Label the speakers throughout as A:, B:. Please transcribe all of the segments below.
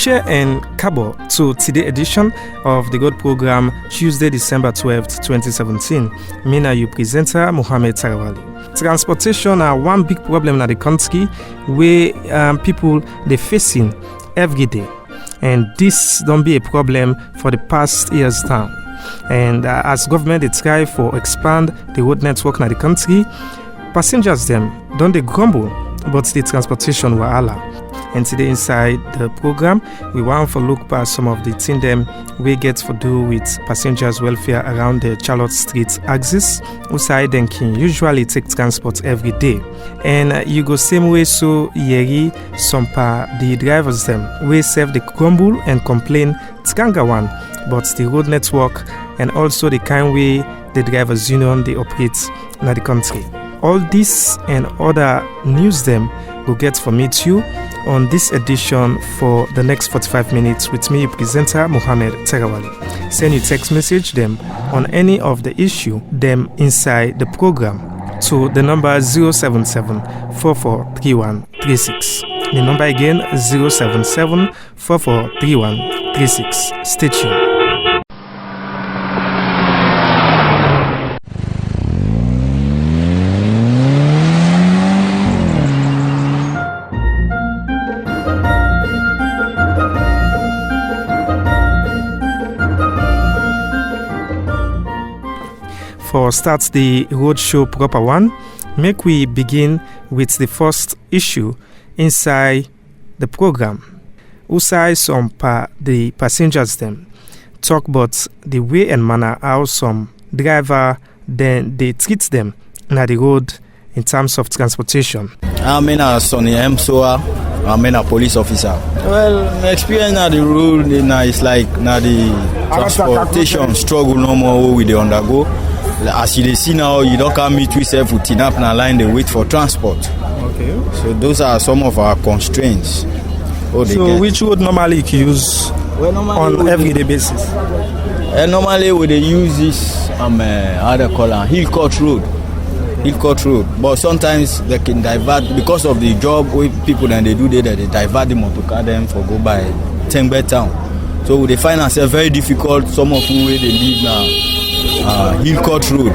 A: Ushe and Kabo to today's edition of the God program, Tuesday, December 12th, 2017. Mina, you presenter Mohammed Tarawali. Transportation are one big problem in the country where people they facing every day, and this don't be a problem for the past years time. And as government they try for expand the road network in the country, passengers them don't they grumble, but the transportation wahala. And today inside the program, we want to look past some of the things them we get to do with passengers' welfare around the Charlotte Street axis. Outside them can usually take transport every day. And you go same way so yeri some pa the drivers them we serve the grumble and complain tkanga one, but the road network and also the kind way the drivers union they operate in the country. All this and other news them will get for meet you on this edition for the next 45 minutes with me, presenter Mohammed Tarawali. Send your text message them on any of the issue them inside the program to the number 077-443136. The number again 077-443136. Stay tuned. For start the roadshow proper one, make we begin with the first issue inside the program. Usai some the passengers them talk about the way and manner how some driver then they treat them on the road in terms of transportation.
B: I'm a Sonny Msoa. I'm a police officer. Well, my experience na the road is like na the transportation struggle no more we they undergo. As you see now, you don't come meet yourself with TINAP na line, they wait for transport. Okay. So those are some of our constraints.
A: So which road normally you use on everyday basis?
B: Normally we they use this how they call it, Hill Court Road. Hill Court Road. But sometimes they can divert because of the job with people that they do there, they divert the motor car them for go by Tengbe town. So they find ourselves very difficult. Some of who they live now. Hill Court Road,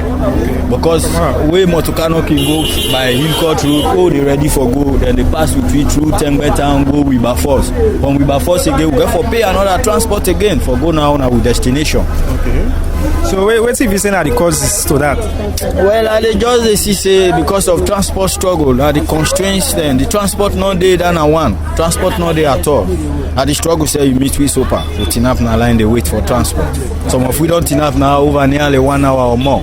B: because where Motokano can go by Hill Court Road, they ready for go, then they pass with it through Tengbe Town, go Wilberforce. From Wilberforce again, we go for pay another transport again for go now with destination. Okay.
A: So what's if you say that the causes to that?
B: Well, they just say because of transport struggle, the constraints then the transport not there than one, transport not there at all. The struggle say you meet with SOPA, with enough na line they wait for transport. Some of we don't enough now over nearly 1 hour or more.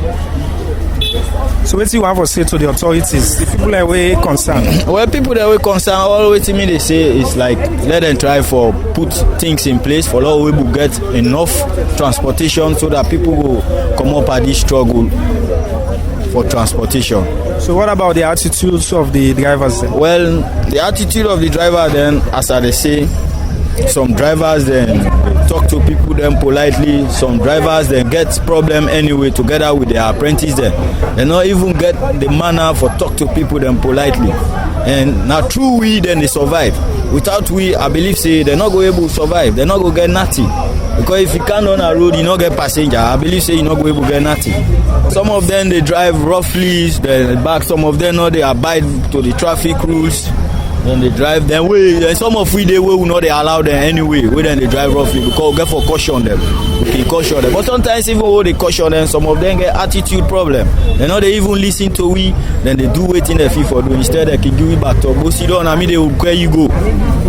A: So what do you have to say to the authorities? The people that were concerned?
B: Well, people that were concerned, always to me they say is like let them try for put things in place for all we will get enough transportation so that people will come up at this struggle for transportation.
A: So what about the attitudes of the drivers then?
B: Well, the attitude of the driver then, as I say, some drivers then talk to people then politely. Some drivers then get problem anyway together with their apprentice then. They not even get the manner for talk to people then politely. And now through we then they survive. Without we, I believe say they're not going able to survive. They're not going to get nothing. Because if you can't on a road, you not get passenger. I believe say you not going to get nothing. Some of them they drive roughly, they back. Some of them not they abide to the traffic rules. Then they drive them way. And some of we they will not they allow them anyway. We then they drive roughly because we get for caution them. We can caution them. But sometimes even though they caution them, some of them get attitude problem. They know they even listen to we. Then they do waiting the fee for do. Instead they can give it back to go sit down. I mean they will where you go.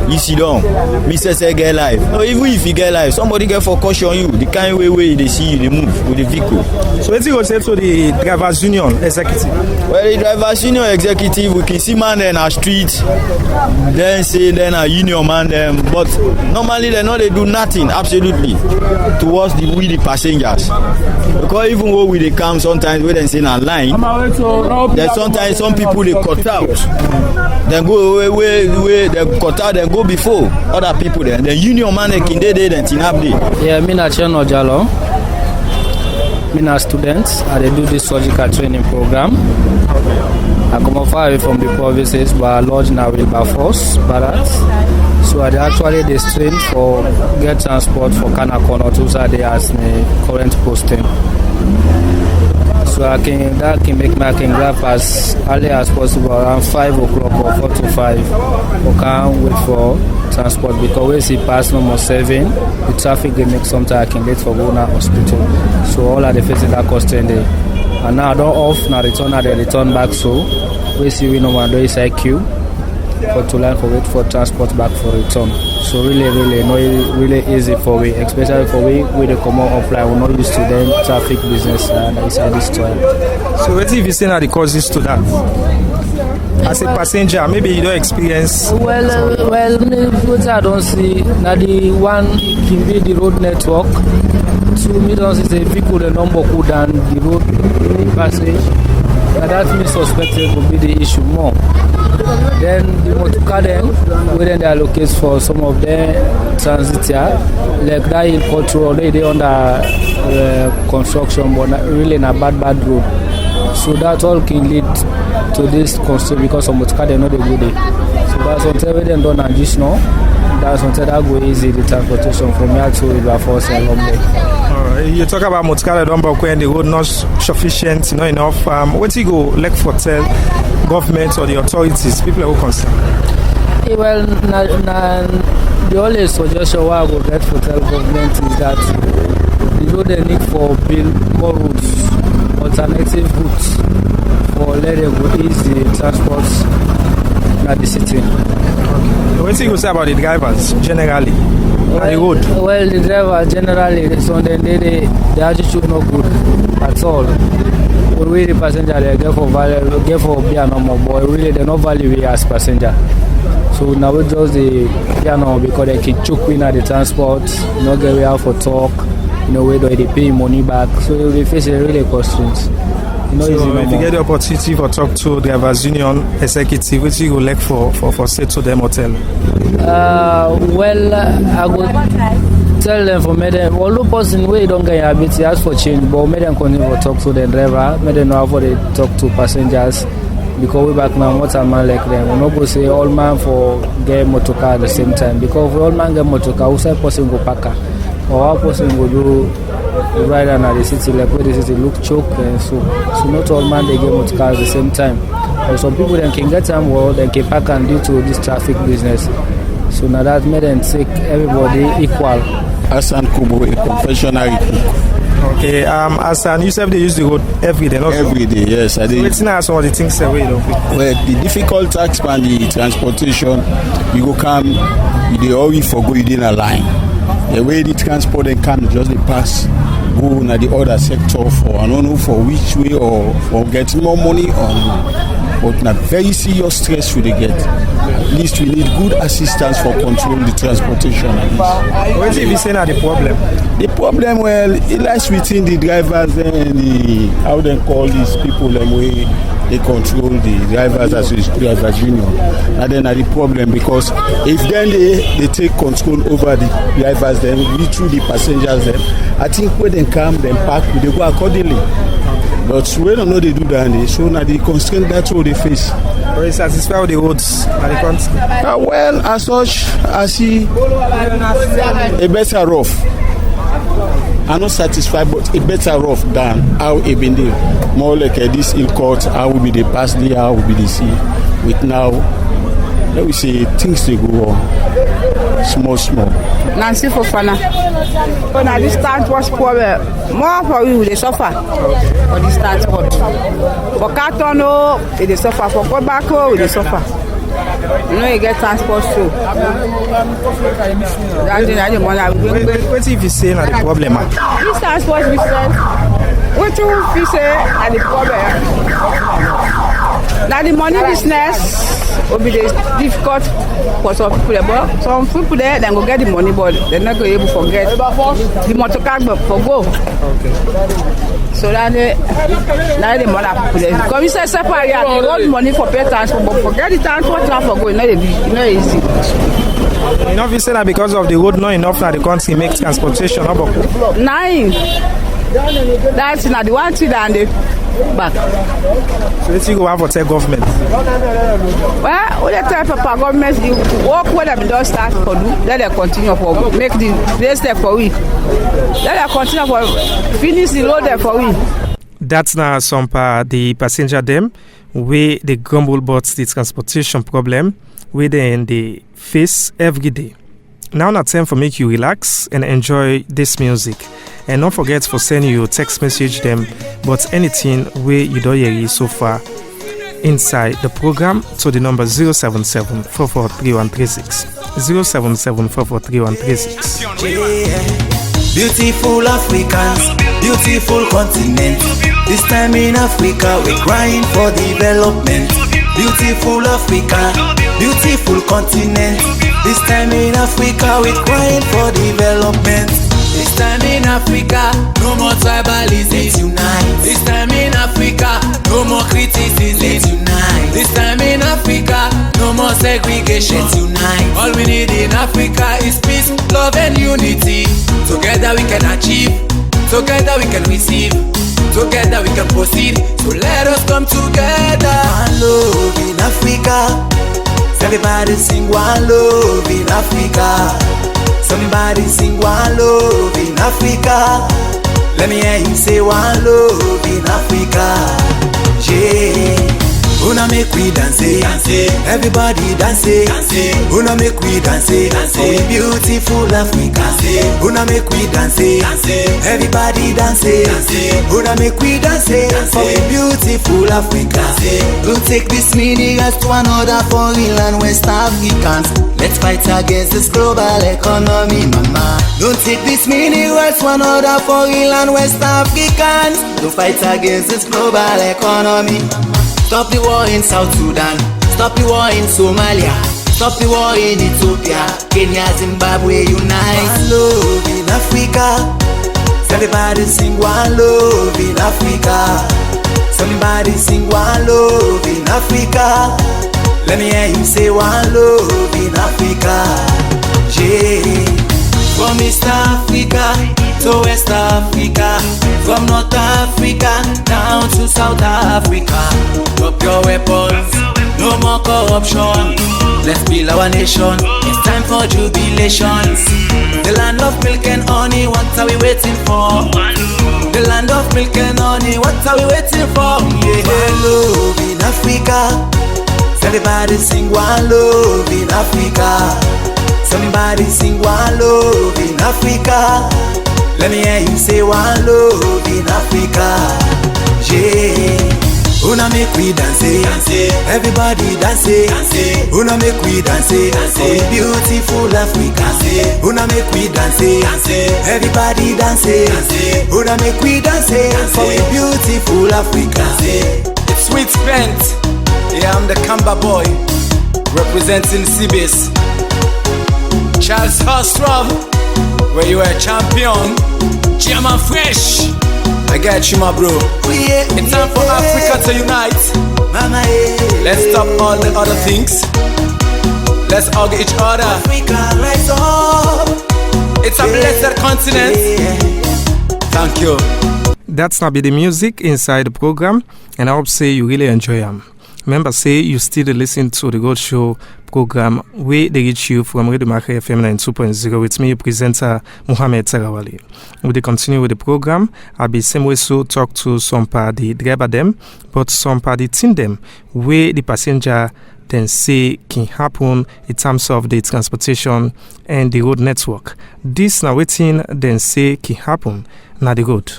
B: You sit down. Mr. Say get live. No, even if you get live, somebody get for caution you. The kind way they see you, they move with the vehicle.
A: So what's you say to the drivers union executive?
B: Well, the drivers union executive, we can see man in our street. Then say then a union man them, but normally they know they do nothing absolutely towards the passengers. Because even when we they come sometimes we then say in a line, then sometimes some people they cut out, then go away they cut out, then go before other people then. The union man they can they then tinap day.
C: Yeah, me na Cheno Jalo. Me na students. I they do this surgical training program. I come far away from the provinces, but I lodge now with Wilberforce, Barracks. So So I dey actually dey strain for get transport for Kanakon or Tusa dey as my current posting. So I can make my grab as early as possible around 5 o'clock or 4 to 5. We can't wait for transport because we see pass number 7. The traffic they make sometimes I can late for going to hospital. So all of the facing that cost 10 days. And now I don't off now return and they return back, so we see we no one do is IQ for to line for wait for transport back for return. So really easy for we, especially for we with the common offline. We're not used to them traffic business and inside this time.
A: So what if you say now the causes to that? As a passenger, maybe you don't experience.
C: Well, what I don't see now the one can be the road network. To me, don't see the vehicle the number good than the road passage. Now that me suspected would be the issue more. Then the motorcar then, where they allocate for some of the transit here, like that in control already under construction, but really in a bad road. So that all can lead to this constraint because of motorcar they know they go there. So that's until we then done and just now. That's until that go easy the transportation from here to River Force and Lombe.
A: You talk about motorcar don't work when the road not sufficient, not enough. What you go like for tell government or the authorities, people are concerned?
C: Well, the only suggestion I would get for tell government is that the road they need for build more routes, alternative routes for let them go easy transport in the city.
A: What do you say about the drivers generally on the road?
C: Well, the drivers generally, so then the attitude not good at all. We the passenger they get for be a normal boy. Really they not value we as passenger. So now we just the piano because they can choke in at the transport, not get way out for talk, where they pay money back. So they face a really constraints.
A: So if you get the opportunity for talk to drivers union executive, which you go like for say to them hotel?
C: Well, I would tell them for me them although person way don't get habit, he ask for change, but me them continue to talk to the driver, me them know how they talk to passengers because we back now what a man like them. We not go say all man for get motor car at the same time because if all man get motor car, who say person go packer or how person go do ride at the city like where the city look choke and so not all man they get motor car at the same time. Or some people then can get time or they can pack and due to this traffic business. So now that made them take everybody equal.
D: Hassan Kubo, a professional cook.
A: Okay, Hassan, you said they use the road every day, not
D: every day, yes. I did.
A: So now some of the things away, though.
D: Well, the difficult task and the transportation, you go come, you dey always forgo you in a line. The way the transport and can just dey pass, go na the other sector for I don't know for which way or for getting more money or but na very serious stress we dey get. At least we need good assistance for control the transportation.
A: What if you say now the problem?
D: The problem, well, it lies within the drivers and the how they call these people the way they control the drivers as drivers union. And then the problem because if then they take control over the drivers, then we through the passengers, then I think when they come, then park, they go accordingly. But we don't know they do that, so now the constraint that's what they face.
A: Are you satisfied with the roads and the country?
D: Well, as such, I see a better rough. I'm not satisfied, but a better rough than how it been there. More like this hill court, how will be the past there, how will be the sea. With now, let me say things they go on. Small.
E: Nancy Fofana. When I start was poor, more for you they suffer for the transport. For Katono, they suffer. For Kobako, they suffer. You get transport too. That's the money I'm going.
A: What if you say not the problem?
E: This transport business, what you say are the problem? Now the money business will be difficult for some people. But some people there they go get the money, but they're not going to able to forget the motor car for go.
A: Okay.
E: So that the money people there. Because we say separate, they want money for pay transport, but forget the transport for go. It's not easy.
A: You know, if you say that because of the road not enough that the country makes transportation,
E: 9. That's not the one thing that they back.
A: So let's go have to tell government.
E: Well, we tell Papa government the work where they don't start for do, let them continue for make the place there for we. Let them continue for finish the road there for we.
A: That's now some the passenger them where they grumble about the transportation problem where they face every day. Now it's time for make you relax and enjoy this music. And don't forget for sending you text message them but anything where you don't hear so far inside the program to the number 077 443136 077 443136.
F: Beautiful Africans, beautiful continent. This time in Africa, we're crying for development. Beautiful Africa, beautiful continent. This time in Africa, we're crying for development. This time in Africa, no more tribalism. Let's unite. This time in Africa, no more criticism. Let's unite. This time in Africa, no more segregation. Let's unite. All we need in Africa is peace, love and unity. Together we can achieve. Together we can receive. Together we can proceed. So let us come together. One love in Africa. Everybody sing one love in Africa. Somebody sing one love in Africa. Let me hear you say one love in Africa. Yeah. Una make we dance, everybody dance, una make we dance, for we beautiful Africa. Una make we dance, everybody dance, una make we dance, for we beautiful Africa. Don't take this meaning as to another foreign land West Africans. Let's fight against this global economy, mama. Don't take this meaning as to another foreign land West Africans. Don't fight against this global economy. Stop the war in South Sudan. Stop the war in Somalia. Stop the war in Ethiopia. Kenya, Zimbabwe, unite. One love in Africa. Everybody sing one love in Africa. Somebody sing one love in Africa. Let me hear you say one love in Africa. Yeah. From East Africa to West Africa, from North Africa down to South Africa. Drop your weapons, no more corruption. Let's build our nation, it's time for jubilations. The land of milk and honey, what are we waiting for? The land of milk and honey, what are we waiting for? Yeah. One love in Africa. Everybody sing one love in Africa. Somebody sing one love in Africa. Let me hear you say one love in Africa. Yeah. Una make we dance, everybody dance, una make we dance, for we beautiful Africa. Una make we dance, everybody dance, una make we dance, for we beautiful Africa. It's sweet spent. Yeah, I'm the Kamba boy, representing CBS. Charles Hostrov, where you are champion. German Fresh, I got you, my bro. It's time for Africa to unite. Let's stop all the other things. Let's hug each other. Africa, rise up. It's a blessed continent. Thank you.
A: That's not be the music inside the program, and I hope say you really enjoy them. Remember, say you still listen to the Gold Show program where they reach you from Radio Mercury FM 92.0 with me, presenter Mohamed Tarawali. We will continue with the program. I'll be same way so talk to some part the driver them, but some part the team them where the passenger then say can happen in terms of the transportation and the road network. This now waiting then say can happen na the road.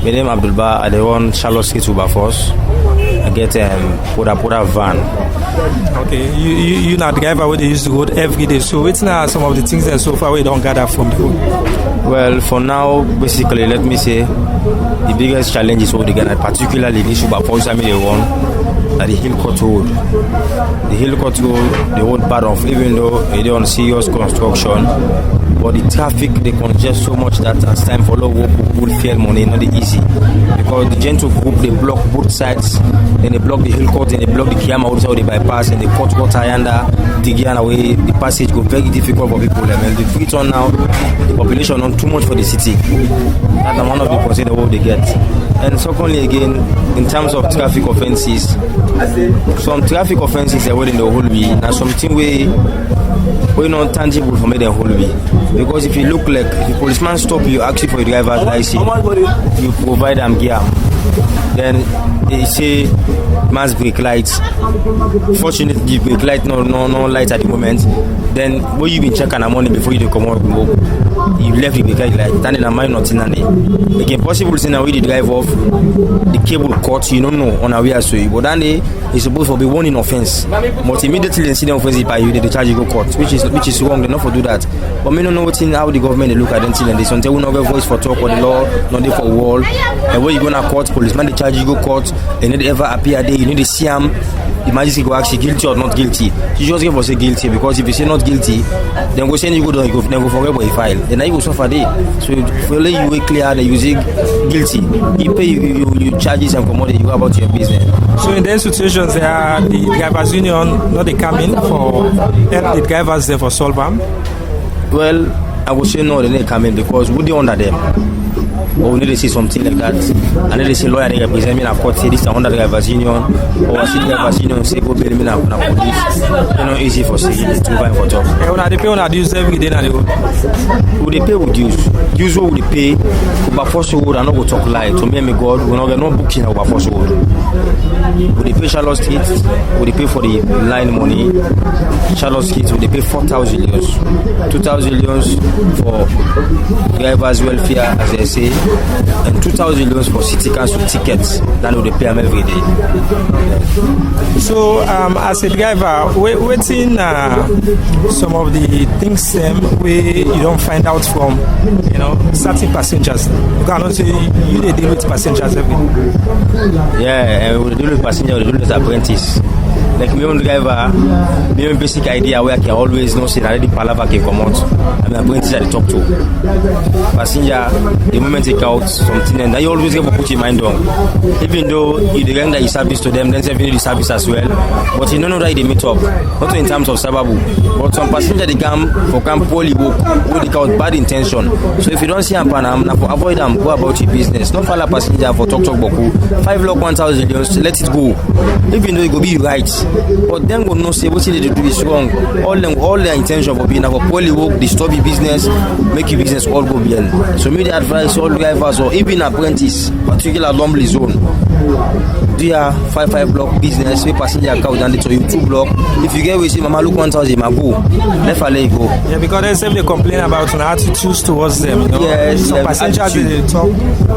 G: My name Abdul Ba, I want Charlotte Street Uber Force. I get Poda van.
A: Okay, you not driver where they use the road every day. So it's now some of the things that so far we don't gather from the road.
G: Well, for now, basically, let me say the biggest challenge is what they get, particularly this Uber Force I mean the one at the Hillcourt Road. The Hillcourt Road, the road part of even though they don't serious construction, but the traffic they congest so much that as time follow work will fail money not the easy because the gentle group they block both sides, then they block the hill court, then they block the Kiyama also they bypass and they cut water under digging away the passage go very difficult for people. And the free turn now the population not too much for the city. That's one of the consider what they get. And secondly again, in terms of traffic offences, some traffic offences are within the whole way. Now something we not tangible for me the whole way. Because if you look like if the policeman stop you actually for your driver's license, you provide them gear. Then they say mass brake lights. Fortunately, the brake light no light at the moment. Then when you been checking the money before you come out, you left the brake light, standing a mine not in any. Again, possible to now the drive off the cable cut. You don't know on a way so you. But then it's supposed to be one in offense. But immediately the incident offense by you, they charge you go court, which is wrong. They not for do that. But me don't know what's in how the government they look at them and they say we not get voice for talk or the law, not there for wall. And when you go to court, policeman they charge you go court. They need ever appear there. You need to see them. The magistrate go actually guilty or not guilty. You just give us a guilty because if you say not guilty, then go send you go down. Then go forget about the file. Then you go suffer there. So if you were clear that you say guilty, you pay you charges and commodity. You go about your business.
A: So in those situations, there are the drivers' union, not they come in for help the drivers there for solve them.
G: Well, I would say no, they didn't come in because we don't under them. But we need to see something like that. And then they say lawyer they represent me in a court say this is under the drivers' union. Or see the drivers' union say go bail me in a police. You know, easy for say to buy for job.
A: They pay on dues every day now they go.
G: Would they pay with dues? Dues what would they pay? Over first road and not go talk lie. To me and me God, we not get no booking over first road. Would they pay Charlotte Street? Would they pay for the line money? Charlotte Street would they pay 4,000 euros, 2,000 euros for drivers' welfare as they say, and 2,000 euros for city council tickets. That would they pay them every day.
A: So as a driver, waiting some of the things where you don't find out from certain passengers. You cannot say you deal with passengers every day.
G: Yeah, and we deal with passengers, we deal with apprentice. Like my own driver, my own basic idea where I can always know say that the palaver can come out and my apprentice I talk to. Passenger, the moment they out something and you always have to put your mind on. Even though you render your service to them, then they need the service as well. But you don't know that they meet up. Not in terms of sababu. But some passenger they come poorly work with the out bad intention. So if you don't see them for avoid them, go about your business. Not follow passenger for talk boku. 5 lakh 1,000 euros, let it go. Even though it go be right. But them go no say what they do is wrong. All their intention for being for poorly work, disturb your business, make your business all go well. So me the advice all drivers or even apprentice, particular lonely zone. Do your 5 block business, we passenger account and to you 2 block. If you get with say mama look 1,000, ma go. Let her go.
A: Yeah, because they complain about an attitude towards them.
G: Yes,
A: some passengers they talk.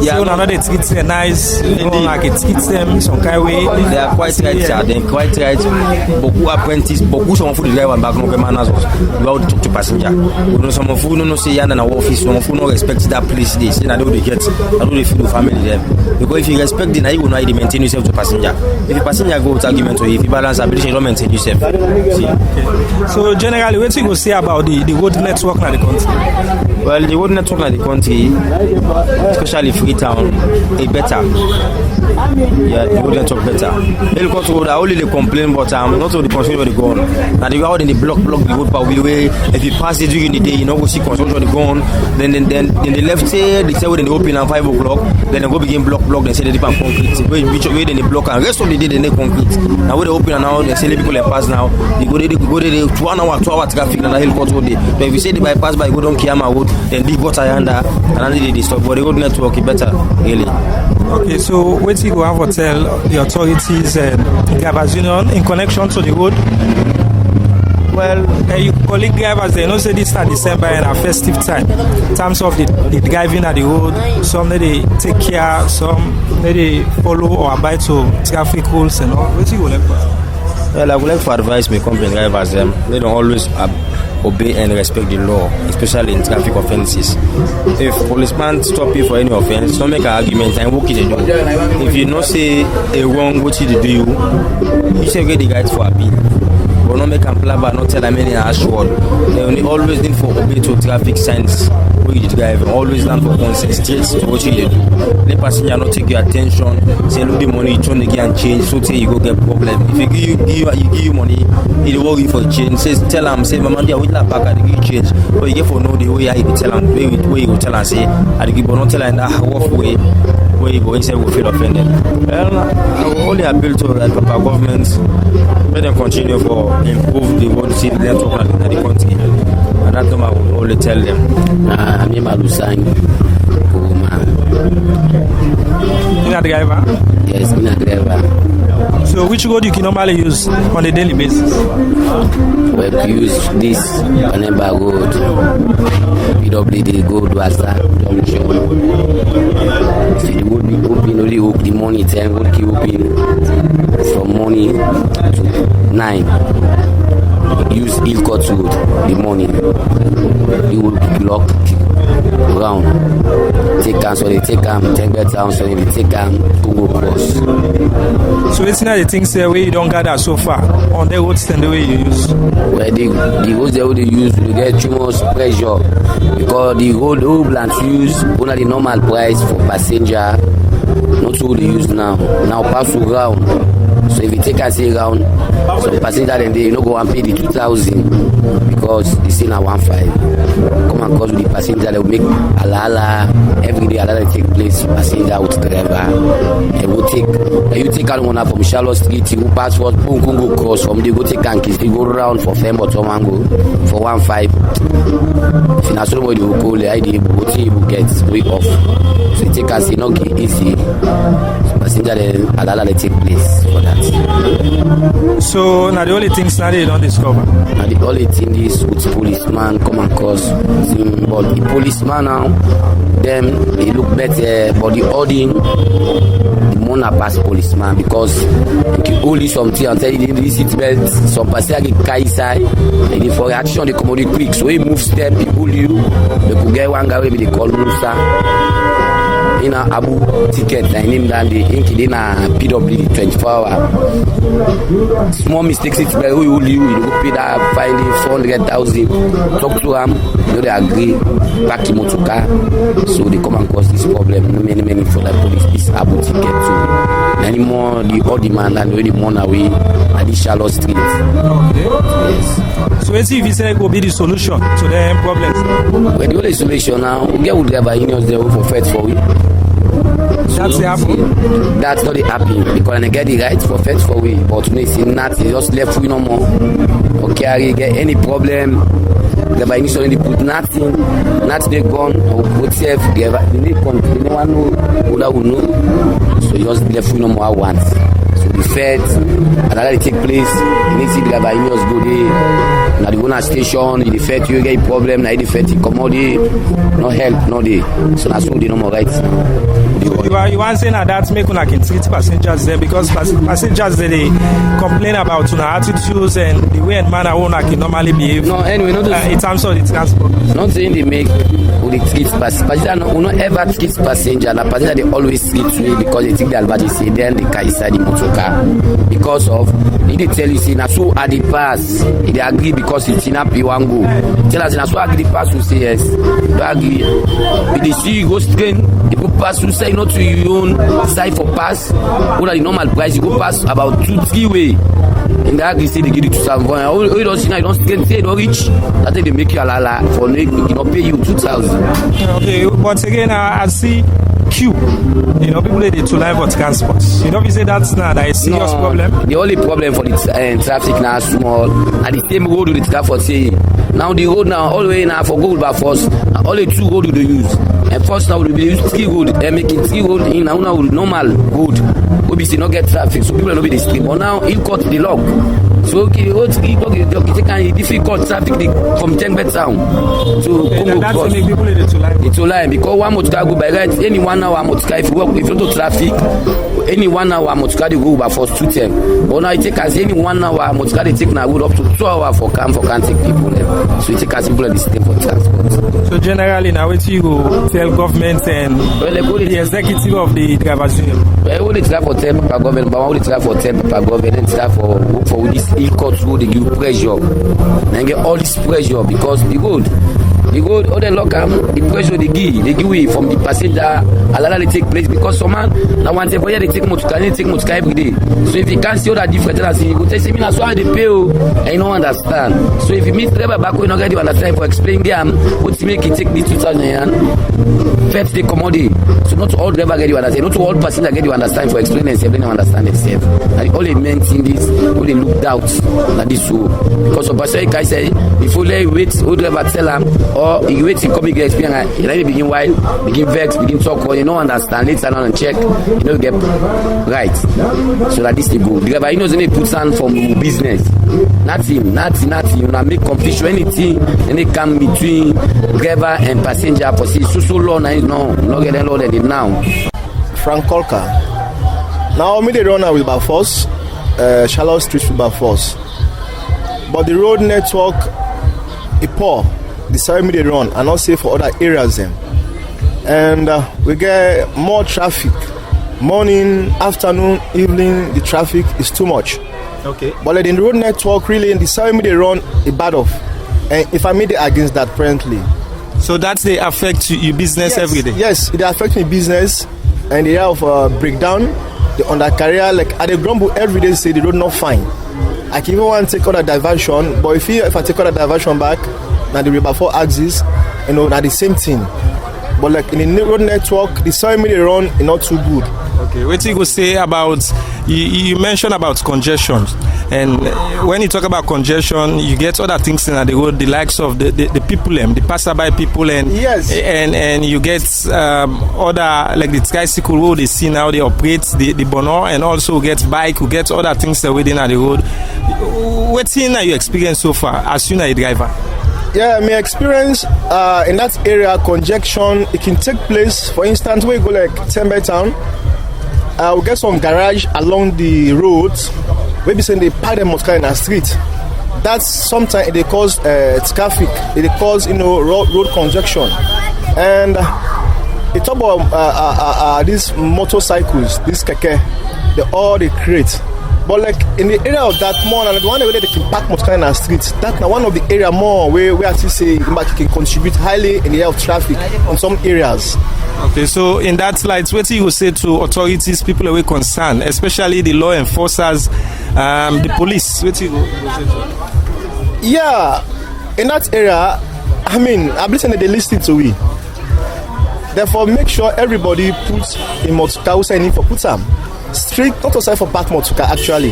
A: Yeah, so now they treat them nice. Like it treats them some kind of way.
G: They are quite right, yeah. They're quite right. Beaucoup apprentice, beaucoup someone who drive and back no manners. You have to talk to passenger. You know someone who no say in our office, someone who no respect that place. They say I know they get, I know they feel the family there. Because if you respect them, you will know how to maintain yourself to passenger. If the passenger go with argument or if you balance ability, you don't maintain yourself. See?
A: Okay. So generally, what you go say about the road network in the country?
G: Well, the road network in the country, especially Freetown, is better. Yeah, the road network better. Elcott Road, I only complain about not all the construction they go on. Now they go out in the block the road per way. If you pass it during the day, you know go see construction they go on. Then the left side they say when they open at 5 o'clock, then they go begin block. They say they dip on concrete. Which way then they block and rest of the day they need concrete. Now when they open and now they say people they pass now. They go there 2 hour traffic and the Elcott Road. So if you say they bypass by go down Kiyama Road, then big water under and then they stop. But the road network is better really.
A: Okay, so what you go have to tell the authorities drivers union in connection to the road? Well, you colleague drivers, they know say this is December and a festive time. In terms of the driving at the road, some they take care, some they follow or abide to traffic rules and all. What you go like for?
G: Well, I would like to advise my company drivers them. They don't always obey and respect the law, especially in traffic offences. If policeman stop you for any offence, don't make an argument and what they do. If you not say a wrong what you do, you say get the right for appeal. but not make them plan, but not tell them any harsh word. They only always need for obey to traffic signs. Where you drive, always learn for concentrate to what you do. The passenger not take your attention. Say look the money you turn the key and change. So say you go get problem. If you give you money, he will worry for change. Says tell him say mama dear, we la back at the give change. But you get for know the way I tell him where you go tell him say I give but not tell him that rough way where you go inside will feel offended. Well, I will only appeal to the Papa government. Let them continue for improve the road safety network in the country. And that's what I will only tell them.
H: I'm Malusang.
A: You are the driver?
H: Yes, I'm a driver.
A: So which road you can normally use on a daily basis?
H: We use this Panemba road, PWD road, Wasa, Junction. So the road be open only open the morning time, road keep open from morning to 9. Use Hillcourt Road the morning. You will block round. Take them, so they take them, take better down, so they take them, go cross.
A: So it's not the things where you don't gather so far on the roads and the way you use.
H: Where the roads they use to get too much pressure because the road Oblands use only the normal price for passenger, not what they use now. Now pass around. So if you take us around, so passenger then they go and pay the 2,000 because it's in a 1.5. Come and cause with the passenger, they will make alala every day. Alala take place. Passenger with driver. They will take. You take one from Charlotte Street. You pass for Punkungo cross from there. Go take Kankis. You go around for Fembo Tomango for 1.5. If you not somebody will call the idea, but you will get way off. So you take us, you know, easy. So passenger then alala they take place for that.
A: So now the only things now they don't discover.
H: Now the only thing is with policeman come and cause but the policeman now them they look better but the audience the more pass policeman because you only something and tell you this it belt some passenger get carry side and if for action they come on quick so he move step he pull you they could get one guy wey they call Musa in a Abu ticket and him down the ink in a PW 24 hour. Small mistakes it's by who you go pay that fine 400,000. Talk to them, you know they agree, back him to car. So they come and cause this problem. Many for the police this Abu ticket to anymore the odd demand and really more away at the Charlotte Street.
A: Okay.
H: Yes.
A: So let's see if you say it will be the solution to the problems.
H: Well, the only solution now, we get would driver unions there for fight for we.
A: That's the happen.
H: That's not the happen because I get the right for fight for we, but when it's not, it's just left we no more. Okay, I get any problem. The by initially put nothing they gone or put safe. They never know who that will know. So you just left we no more at once. So the fed and that take place. You need to see the by unions go there. Now the owner station, the fed you get a problem. Now the fed come out there, no help, no day. So that's why they no more rights.
A: You want saying that make una can treat passengers there because passengers they complain about attitudes and the way and manner owner can normally behave.
H: No, anyway, not
A: in terms of the transport.
H: Not saying they make the treat passenger. No, not ever treat passenger. The passenger they always treat me because they think the advantage say then they carry inside the motor car because of they tell you say na so at the pass they agree because it's in a P1 go. Tell us na so agree the pass we say yes. Don't agree. If they see you go straight, you go pass you say not to your own side for pass. What the normal price you go pass about 2-3 way. In the agree say they give you 2,000. Oh, you don't see now you don't say you don't reach. That they make you alala for no you not pay you 2,000.
A: Okay, but again I see queue. People they to line for transport. We say that's not a serious problem.
H: The only problem for the traffic now small. And the same road with the traffic say now the road now all the way now for gold by first. Only 2 road they use. And first now we use 3 road and making 3 road in now normal road. We see not get traffic, so people don't be the street. But now he cut the lock. So okay, the road it can difficult traffic from Tengbet town to Congo Cross. It's a line because one motor car go by right any 1 hour motor car if you walk if you don't traffic any 1 hour motor car they go by first 210. But now it take as any 1 hour motor car they take now road up to 2 hours for can't take people. So it take as people the same for transport.
A: So generally now what you tell government and the executive of the drivers union.
H: Well, we try for 10 Papa government, but we try for 10 Papa government and try for this hill court road dey give pressure. Then get all this pressure because the road all the lock the pressure they give way from the passenger allow they take place because some man now one time they take motor every day. So if you can't see all that difference, you go tell say me na so I dey pay and you don't understand. So if you meet driver back when you not get you understand for explain them what to make it take this 2,000 and first they commodity. So not all driver get you understand, not all passenger get you understand for explain themselves, they don't understand themselves. And all they meant in this, all they look out like this so because of passenger guy say before they wait, all driver tell them or you wait till come get experience, you let begin wild, begin vex, begin talk, or you don't understand, later on and check, you don't get right. So that this they go. The driver, he knows they put on from business. Nothing. You know, make confusion, anything, any come between driver and passenger for see so long and no get loaded it now.
I: Frank Kolka. Now me they run with by force, shallow streets with by force. But the road network is poor. The side me they run and not safe for other areas then. And we get more traffic. Morning, afternoon, evening, the traffic is too much.
A: Okay.
I: But like in the road network, really, in the side me they run a bad off. And if I made it against that presently.
A: So that's they affect your business every day?
I: Yes, it affects my business and the area of breakdown, the undercarrier, like I dey grumble every day say the road not fine. I can even want to take other diversion, but if I take other diversion back, now the river 4 axis, now the same thing. But like in the road network, the side me they run is not too good.
A: Okay, what you go say about you mentioned about congestion, and when you talk about congestion, you get other things in the road, the likes of the people, the passerby people, and
I: yes,
A: and you get other like the tricycle road they see now they operate the bono, and also get bike, you get other things that within the road. What's in your experience so far as you are a driver?
I: Yeah, my experience in that area, congestion, it can take place. For instance, when you go like Tembe Town, we get some garage along the roads. Maybe saying they park them in the street. That's sometimes they cause traffic. It cause road congestion. And it's about these motorcycles, these keke, they create. But like in the area of that more, and the one where they can park motor in the street, that's now one of the area more where I say it can contribute highly in the area of traffic in some areas.
A: Okay, so in that light, what do you say to authorities, people away concerned, especially the law enforcers, the police? What do you say to?
I: Yeah, in that area, I mean, I'm listening they listen to we. Therefore, make sure everybody puts in motor sign for put them. Strict, not aside for park motorcar actually,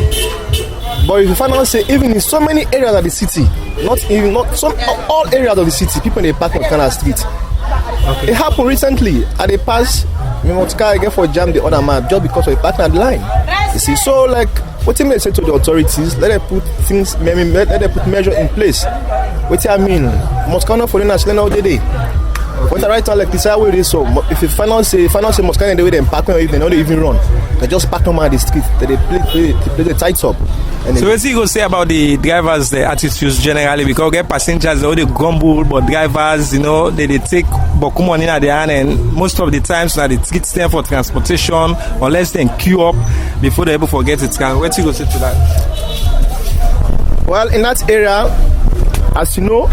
I: but if you find out say even in so many areas of the city, all areas of the city, people they park motorcar on the street. Okay. It happened recently, and they pass my motorcar again for jam the other man just because of the parking at the line. You see, so like what you may say to the authorities, let them put things, let them put measures in place. What I mean, motorcar not for the national day. When I write out like this, I will so if you find out say Moscow the way they park when they don't even run, they just park normal on the street. They play the tight up.
A: So what you go say about the drivers, the attitudes generally? Because get passengers they all they grumble, but drivers, they take boku money in their hand, and most of the times now they treat them for transportation unless they queue up before they able to get it. What you go say to that?
I: Well, in that area, as you know,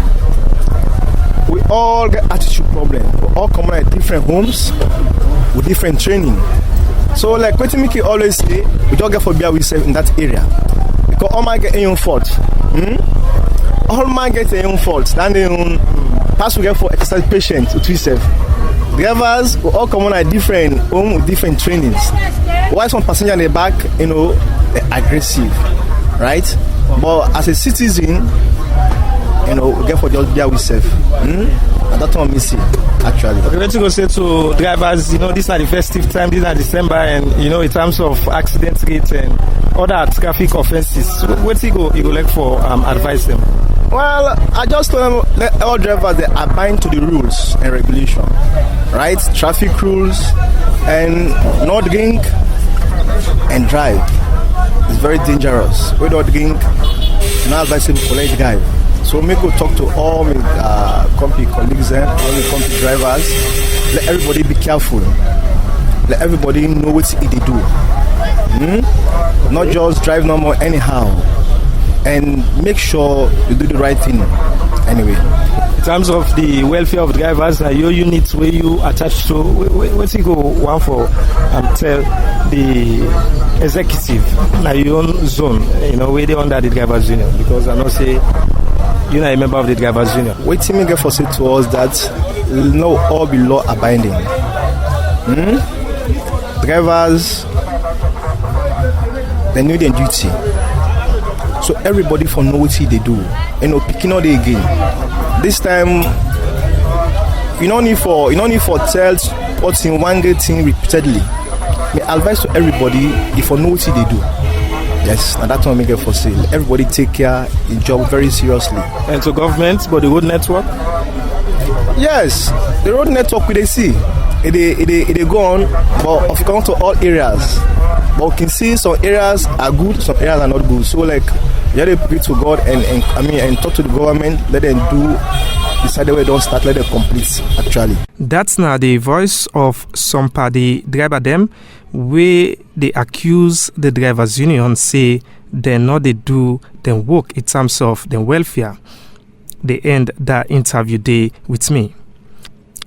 I: we all get attitude problem. We all come at different homes with different training. So like what Mickey always say, we don't get for beer we serve in that area. Because all man get their own fault. All man get their own fault. Then they own pass we get for exercise patients to serve. Drivers we all come on at different home with different trainings. Why some passenger in the back, they're aggressive. Right? But as a citizen, we get for just beer we serve. And that's what we see, actually.
A: Okay, what you go say to drivers, this is not the festive time, this is not December, and, in terms of accident rates and other traffic offenses, what you go like for advise them?
I: Well, I just tell them, let all drivers, they abide to the rules and regulation, right? Traffic rules, and not drink and drive. It's very dangerous. We don't drink, not advise them to let drive. So make go talk to all my company colleagues and all the company drivers. Let everybody be careful. Let everybody know what they do. Not just drive no more anyhow. and make sure you do the right thing anyway.
A: In terms of the welfare of drivers, your unit where you attached to, what's you go one for tell the executive, your own zone, where they under the drivers union, because I know say you're not a member of the drivers union.
I: Waiting me get for say to us that no all be law abiding. Drivers, they know their duty. So everybody for know what they do. Picking all day again. This time, you don't need for tell what's in one good thing repeatedly. Me advise to everybody if you know what they do. Yes, and that's what I make for sale. Everybody take care in job very seriously.
A: And to government, but the road network?
I: Yes, the road network we they see. It go on, but of course to all areas. But we can see some areas are good, some areas are not good. So like you have to pray to God and talk to the government, let them decide where they don't start, let them complete actually.
A: That's now the voice of some party driver them where they accuse the drivers union say they not they do them work in terms of their welfare. They end that interview day with me.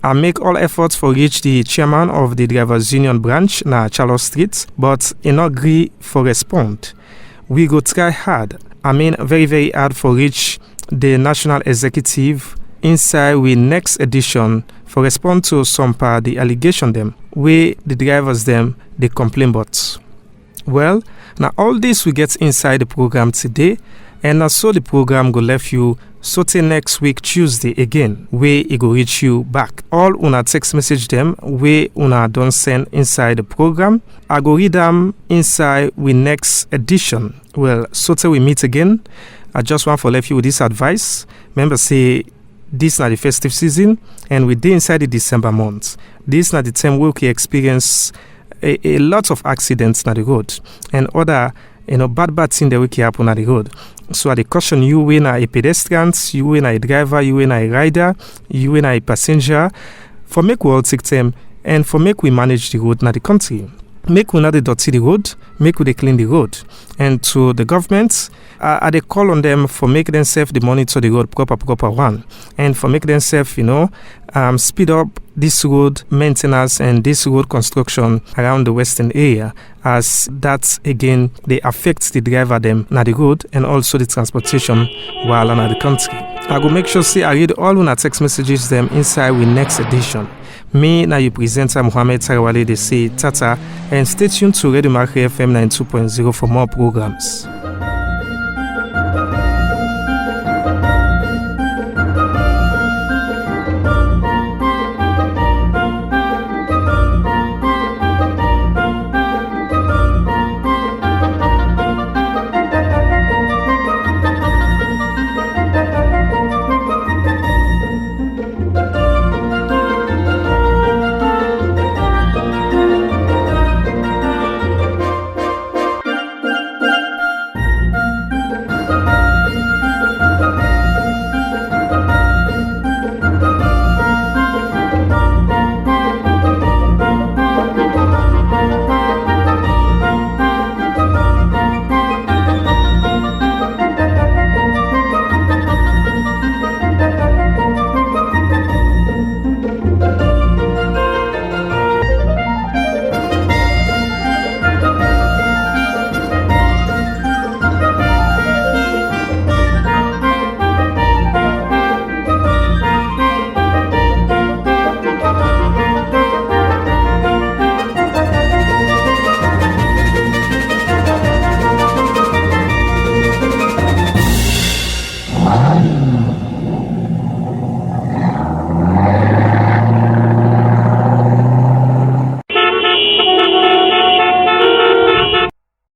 A: I make all efforts for reach the chairman of the drivers union branch na Charles Street, but he not agree for respond. We go try hard. Very, very hard for reach the national executive inside we next edition for respond to some part the allegation them where the drivers them they complain about. Well, now all this we get inside the program today, and now so the program go left you so till next week Tuesday again where it go reach you back. All una text message them where una don't send inside the program. I go read them inside we next edition. Well, so till we meet again, I just want to leave you with this advice. Remember say this is not the festive season and we dey inside the December month. This is not the time where we experience a lot of accidents on the road and other bad things that we can happen on the road. So I caution you when a pedestrian, you when a driver, you when a rider, you when a passenger, for make we all take time and for make we manage the road in the country. Make we not dirty the road, make we clean the road. And to the government, I call on them for make themselves the monitor the road proper one. And for make themselves, speed up this road maintenance and this road construction around the western area, as that again they affect the driver them na the road and also the transportation while on the country. I go make sure say I read all on text messages them inside with next edition. Me na you presenter Mohammed Tarawale they say tata and stay tuned to Radio Mercury FM 92.0 for more programs.